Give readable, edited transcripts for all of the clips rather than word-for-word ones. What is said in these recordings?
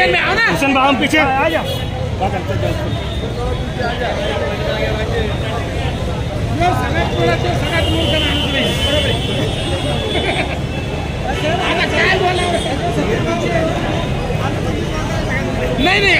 हुसैन भाई पीछे आ जा। नहीं नहीं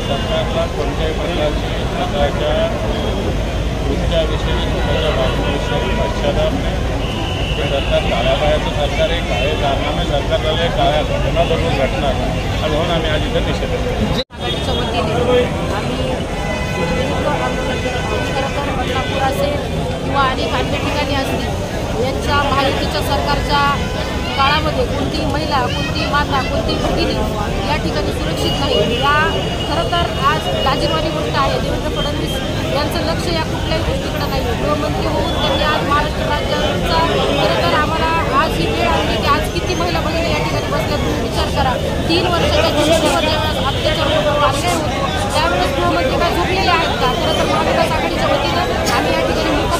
सरकारला कोणत्याही प्रकारची सरकारच्या कृत्याविषयी स्वतःच्या वागणुकीविषयी पश्चाताप नाही। हे सरकार काळ्याबायाचं सरकार आहे, काळे कारनामे सरकार झाले, काळ्या घटना बघून घटना आणि म्हणून आम्ही आज इथं निषेध करतो। बदलापूर असेल किंवा अनेक अन्य ठिकाणी असतील यांच्या महायुतीच्या सरकारच्या काळामध्ये कोणती महिला, कोणती माता, कोणती भगिनी या ठिकाणी सुरक्षित नाही। या खरं तर आज लाजिरवाणी गोष्ट आहे। देवेंद्र फडणवीस यांचं लक्ष या कुठल्याही गोष्टीकडे नाही। गृहमंत्री होऊन त्यांनी आज महाराष्ट्र राज्याचा खरं तर आम्हाला आज ही वेळ आली की आज किती महिला भगिनी या ठिकाणी बसल्या तुम्ही विचार करा। 3 वर्षाच्या जीवावर ज्यावेळेस अत्याचार होतो, अन्याय होतो त्यावेळेस गृहमंत्री काय झोपलेले आहेत का? खरं तर महाविकास आघाडीच्या वतीनं आम्ही या ठिकाणी मूक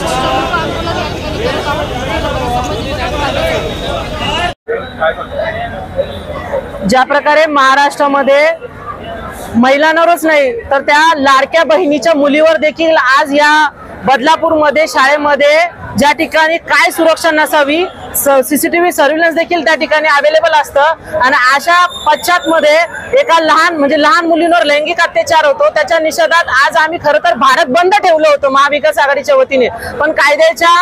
आंदोलन या ठिकाणी करत आहोत। ज्या प्रकारे महाराष्ट्रामध्ये महिलांवरच नाही तर त्या लाडक्या बहिणीच्या मुलीवर देखील आज या बदलापूरमध्ये शाळेमध्ये ज्या ठिकाणी काय सुरक्षा नसावी, सीसीटीव्ही सर्व्हिलन्स देखील त्या ठिकाणी अवेलेबल असतं आणि अशा पश्चातमध्ये एका लहान मुलींवर लैंगिक अत्याचार होतो. त्याच्या निषेधात आज आम्ही खरं तर भारत बंद ठेवलं होतं महाविकास आघाडीच्या वतीने, पण कायद्याच्या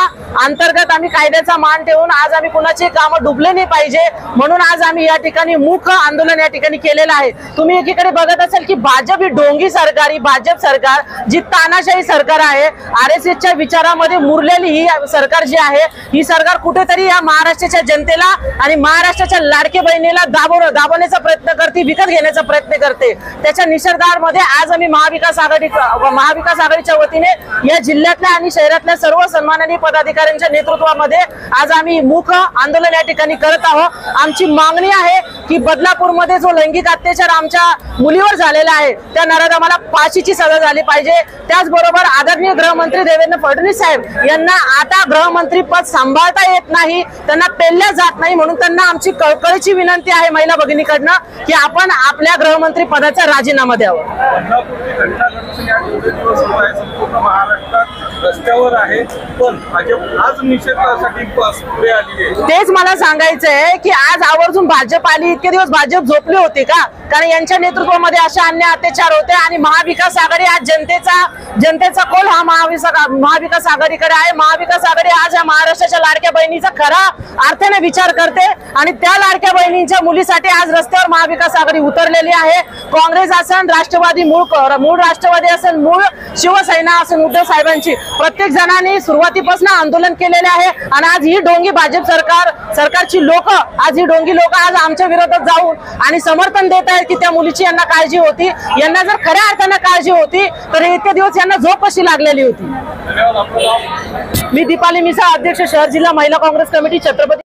अंतर्गत आम्ही कायद्याचा मान ठेवून आज आम्ही कुणाची कामं डुबले नाही पाहिजे म्हणून आज आम्ही या ठिकाणी मूक आंदोलन या ठिकाणी केलेलं आहे. तुम्ही एकीकडे बघत असाल की भाजप ही ढोंगी सरकार, ही भाजप सरकार जी तानाशाही सरकार आहे, RSSच्या विचारामध्ये मुरलेली ही सरकार जी आहे, ही सरकार कुठेतरी या महाराष्ट्राच्या जनतेला आणि महाराष्ट्राच्या लाडके बहिणीला दाबवण्याचा प्रयत्न करते, विकत घेण्याचा प्रयत्न करते. त्याच्या निषेधार्थ आज आम्ही महाविकास आघाडीच्या वतीने या जिल्ह्यातल्या आणि शहरातल्या सर्व सन्माननीय पदाधिकाऱ्यांच्या नेतृत्वामध्ये आज आम्ही मूक आंदोलन या ठिकाणी करत आहोत. आमची मागणी आहे की बदलापूरमध्ये जो लैंगिक अत्याचार आमच्या मुलीवर झालेला आहे त्या नराधमाला फाशीची सजा झाली पाहिजे. त्याचबरोबर आदरणीय गृहमंत्री देवेंद्र फडणवीस साहेब यांना आता गृहमंत्री पद सांभाळता येत नाही, त्यांना पेलल्या जात नाही, म्हणून त्यांना आमची कळकळीची विनंती आहे महिला भगिनीकडनं की आपण आपल्या गृहमंत्री पदाचा राजीनामा द्यावा. संपूर्ण महाराष्ट्रात रस्त्यावर आहे पण भाजप आज निषेधासाठी पुढे आली आहे. तेच मला सांगायचंय की आज आवर्जून भाजप आली. इतके दिवस भाजप झोपली होती का? कारण यांच्या नेतृत्वामध्ये असे अन्याय अत्याचार होते आणि महाविकास आघाडी आज जनतेचा कौल हा महाविकास आघाडीकडे आहे. महाविकास आघाडी आज या महाराष्ट्राच्या लाडक्या बहिणीचा खरा अर्थाने विचार करते आणि त्या लाडक्या बहिणींच्या मुलीसाठी आज रस्त्यावर महाविकास आघाडी उतरलेली आहे. काँग्रेस असेल, राष्ट्रवादी, मूळ राष्ट्रवादी असेल, मूळ शिवसेना असेल, उद्धव साहेबांची प्रत्येक जणांनी सुरुवातीपासून आंदोलन केलेले आहे आणि आज ही ढोंगी भाजप सरकारची लोक आज आज आमच्या विरोधात जाऊन आणि समर्थन देत आहेत की त्या मुलीची यांना काळजी होती. यांना जर खऱ्या अर्थाने काळजी होती तर इतके दिवस यांना झोप कशी लागलेली होती. मी दीपाली मिसा, अध्यक्ष शहर जिल्हा महिला काँग्रेस कमिटी, छत्रपती